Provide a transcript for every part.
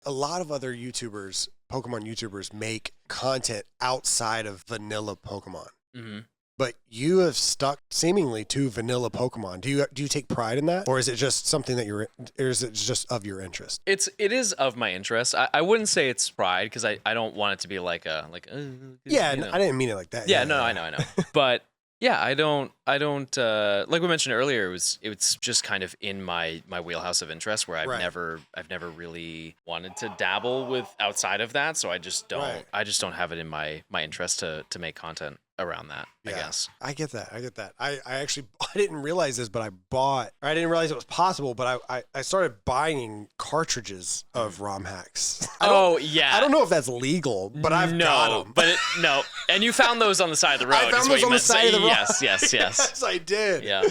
a lot of other YouTubers, Pokemon YouTubers, make content outside of vanilla Pokemon. Mm-hmm. But you have stuck seemingly to vanilla Pokemon. Do you take pride in that, or is it just something that or is it just of your interest? It is of my interest. I wouldn't say it's pride because I don't want it to be like Yeah, you know. I didn't mean it like that. Yeah, no, I know. But yeah, I don't like we mentioned earlier, it was just kind of in my wheelhouse of interest where I've never really wanted to dabble with outside of that, so I just don't have it in my interest to make content around that. Yeah, I guess I get that. I actually I didn't realize this, but I didn't realize it was possible, but I started buying cartridges of ROM hacks. I don't know if that's legal, but I've got them. But no, and you found those on the side of the road. I found those on the side of the road. Yes. Yes, I did. Yeah,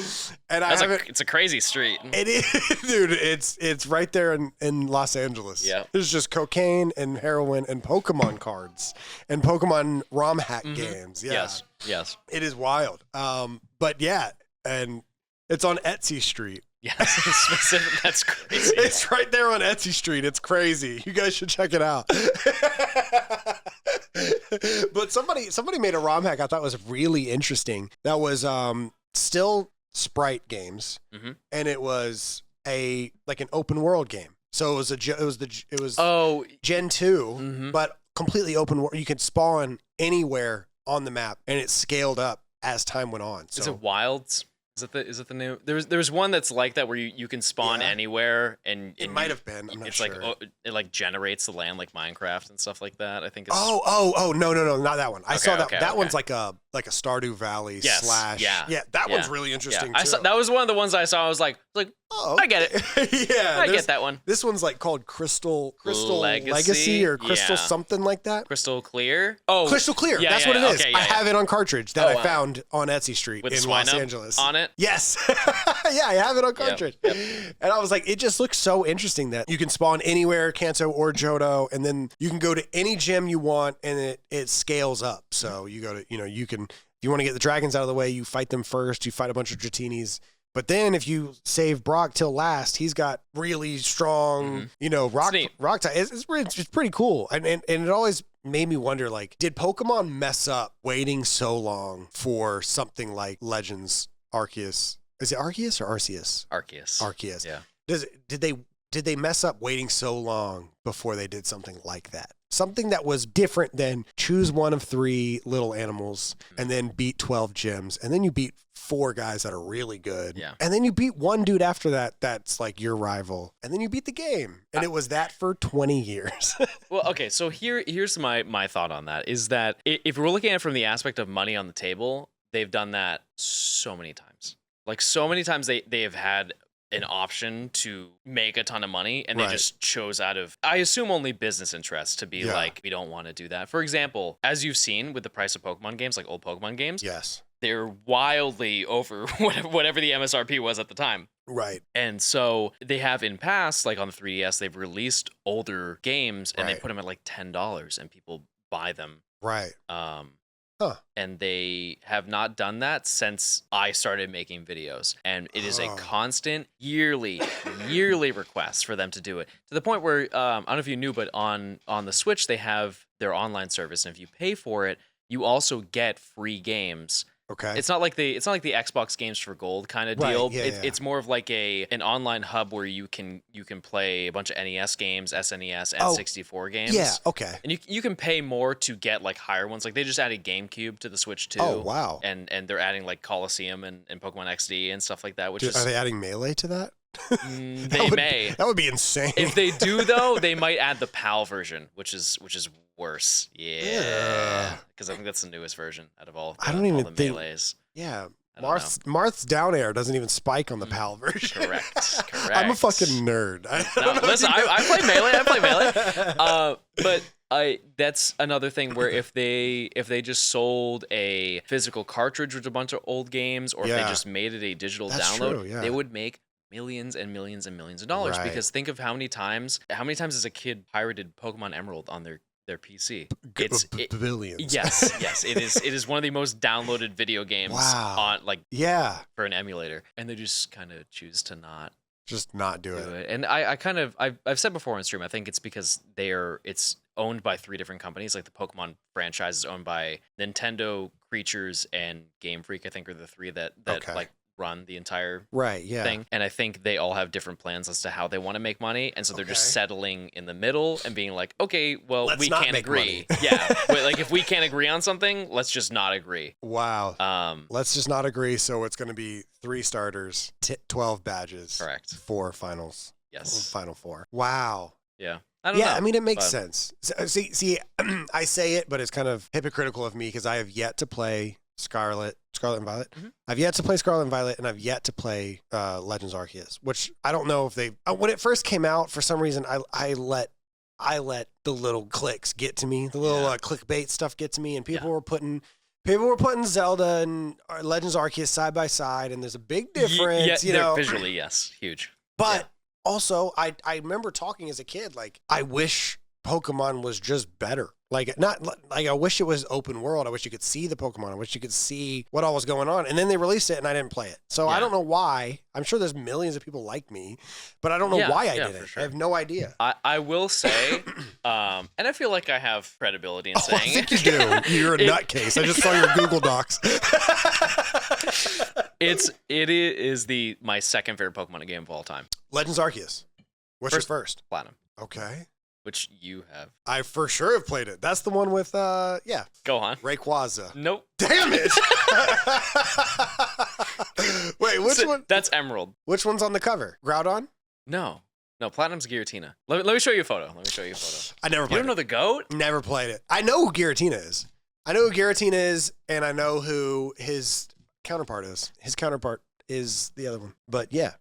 and it's a crazy street. It is, dude. It's right there in Los Angeles. Yeah, there's just cocaine and heroin and Pokemon cards and Pokemon ROM hack games. Yeah. Yes. It is wild. But yeah, and it's on Etsy Street. Yes, specific. That's crazy. It's right there on Etsy Street. It's crazy. You guys should check it out. But somebody made a ROM hack I thought was really interesting. That was still sprite games, and it was an open world game. So it was Gen 2, but completely open world. You could spawn anywhere on the map, and it scaled up as time went on. So. Is it Wilds? Is it the new? There's one that's like that where you can spawn anywhere and it might have been. I'm not sure. It like generates the land like Minecraft and stuff like that. I think. It's... Oh no, not that one. I saw that. That one's like a Stardew Valley / that one's really interesting too. That was one of the ones I saw. I was like, oh, okay. I get it. Yeah, I get that one. This one's like called Crystal Legacy or Crystal something like that. Crystal Clear. Crystal Clear. That's what it is. I have it on cartridge that I found on Etsy Street with in Los Angeles. On it. Yes. Yeah, I have it on cartridge. Yep. And I was like, it just looks so interesting that you can spawn anywhere, Kanto or Johto, and then you can go to any gym you want, and it scales up. So you go to, you can, if you want to get the dragons out of the way, you fight them first. You fight a bunch of Dratinis. But then if you save Brock till last, he's got really strong, rock type. It's pretty cool. And it always made me wonder, like, did Pokemon mess up waiting so long for something like Legends Arceus? Is it Arceus or Arceus? Arceus. Yeah. Did they mess up waiting so long before they did something like that? Something that was different than choose one of 3 little animals and then beat 12 gyms. And then you beat 4 guys that are really good. Yeah. And then you beat one dude after that that's like your rival. And then you beat the game. And it was that for 20 years. Well, okay. So here's my thought on that is that if we're looking at it from the aspect of money on the table, they've done that so many times. Like so many times they have had an option to make a ton of money and they just chose out of, I assume, only business interests to be like, we don't want to do that. For example, as you've seen with the price of Pokemon games, like old Pokemon games, they're wildly over whatever the MSRP was at the time. Right. And so they have in past, like on the 3DS, they've released older games and they put them at like $10 and people buy them. Right. And they have not done that since I started making videos. And it is a constant yearly request for them to do it. To the point where, I don't know if you knew, but on the Switch, they have their online service. And if you pay for it, you also get free games. Okay. It's not like the Xbox Games for Gold kind of deal. It's more of like an online hub where you can play a bunch of NES games, SNES, and 64 games. Yeah, okay. And you can pay more to get like higher ones. Like they just added GameCube to the Switch too. Oh, wow. And they're adding like Coliseum and Pokemon XD and stuff like that. Are they adding Melee to that? That would be insane. If they do though, they might add the PAL version, which is worse. Yeah. Because I think that's the newest version out of all. I don't even the think. Melees. Yeah. Marth's down air doesn't even spike on the PAL version. Correct. I'm a fucking nerd. I play Melee. But that's another thing where if they just sold a physical cartridge with a bunch of old games, or if they just made it a digital download, they would make millions and millions and millions of dollars. Because think of how many times as a kid pirated Pokemon Emerald on their PC. It's billions. Yes. It is one of the most downloaded video games on for an emulator, and they just kind of choose to not Just not do it. And I've said before on stream, I think it's because it's owned by 3 different companies. Like the Pokemon franchise is owned by Nintendo, Creatures, and Game Freak. I think are the 3 that like run the entire thing. And I think they all have different plans as to how they want to make money. And so they're just settling in the middle and being like, okay, well, we can't agree. Yeah. Like if we can't agree on something, let's just not agree. Wow. Let's just not agree. So it's going to be 3 starters, 12 badges. Correct. 4 finals. Yes. Final 4. Wow. Yeah. I don't know. I mean, it makes sense. See, I say it, but it's kind of hypocritical of me because I have yet to play Scarlet and Violet. Mm-hmm. I've yet to play Scarlet and Violet, and I've yet to play Legends Arceus, which I don't know if they. When it first came out, for some reason, I let the little clicks get to me, the little clickbait stuff get to me, and people were putting Zelda and Legends Arceus side by side, and there's a big difference. You know, visually, yes, huge. But also, I remember talking as a kid, like I wish Pokemon was just better. Like I wish it was open world. I wish you could see the Pokemon. I wish you could see what all was going on. And then they released it and I didn't play it. So I don't know why. I'm sure there's millions of people like me, but I don't know why I didn't. Sure. I have no idea. I will say, and I feel like I have credibility in saying I think you do. You're a nutcase. I just saw your Google Docs. It is my second favorite Pokemon game of all time. Legends Arceus. What's your first? Platinum. Okay. Which you have. I for sure have played it. That's the one with, Go on. Rayquaza. Nope. Damn it! Wait, which one? That's Emerald. Which one's on the cover? Groudon? No, Platinum's Giratina. Let me show you a photo. I never played it. You don't know the GOAT? Never played it. I know who Giratina is. And I know who his counterpart is. His counterpart is the other one. But yeah.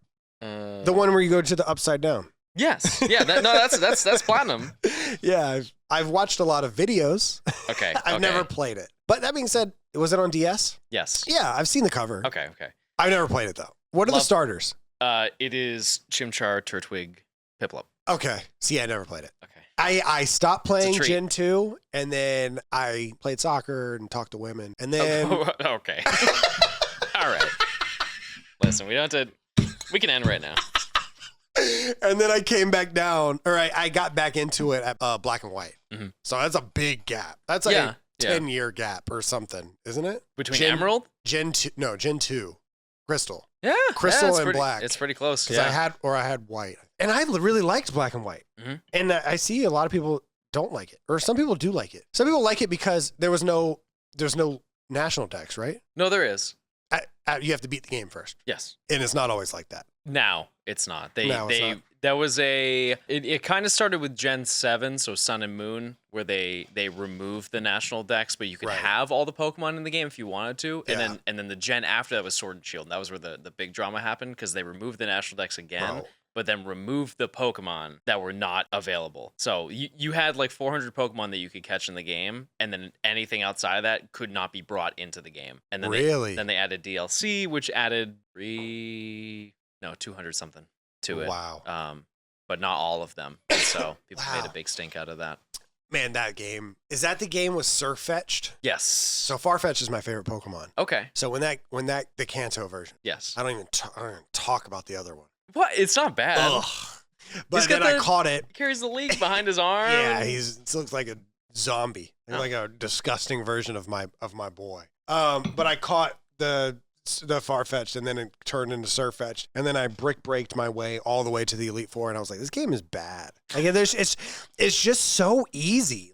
The one where you go to the upside down. Yes. Yeah. That's Platinum. Yeah. I've watched a lot of videos. Okay. I've never played it. But that being said, was it on DS? Yes. Yeah. I've seen the cover. Okay. I've never played it though. What are the starters? It is Chimchar, Turtwig, Piplup. Okay. See, I never played it. Okay. I stopped playing Gen 2 and then I played soccer and talked to women. And then okay. All right. Listen, we can end right now. And then I came back down, or I got back into it at Black and White. Mm-hmm. So that's a big gap. That's like a 10-year gap or something, isn't it? Between Emerald? Gen 2. Crystal. Yeah. Crystal and Black. It's pretty close. Because I had White. And I really liked Black and White. Mm-hmm. And I see a lot of people don't like it. Or some people do like it. Some people like it because there's no national dex, right? No, there is. You have to beat the game first. Yes. And it's not always like that. Now it's not. It kind of started with Gen 7, so Sun and Moon, where they removed the national dex, but you could have all the Pokemon in the game if you wanted to. And then the gen after that was Sword and Shield. And that was where the big drama happened because they removed the national dex again. But then removed the Pokemon that were not available. So you had like 400 Pokemon that you could catch in the game, and then anything outside of that could not be brought into the game. And then then they added DLC, which added 200 something to it. Wow. But not all of them. And so people made a big stink out of that. Man, that game. Is that the game with Surfetch'd? Yes. So Farfetch'd is my favorite Pokemon. Okay. So when the Kanto version. Yes. I don't even talk about the other one. What? It's not bad. Ugh. But then I caught it. He carries the leaf behind his arm. Yeah, he looks like a zombie. Like a disgusting version of my boy. But I caught the Farfetch'd and then it turned into Surfetch'd. And then I braked my way all the way to the Elite Four and I was like, this game is bad. Like it's just so easy.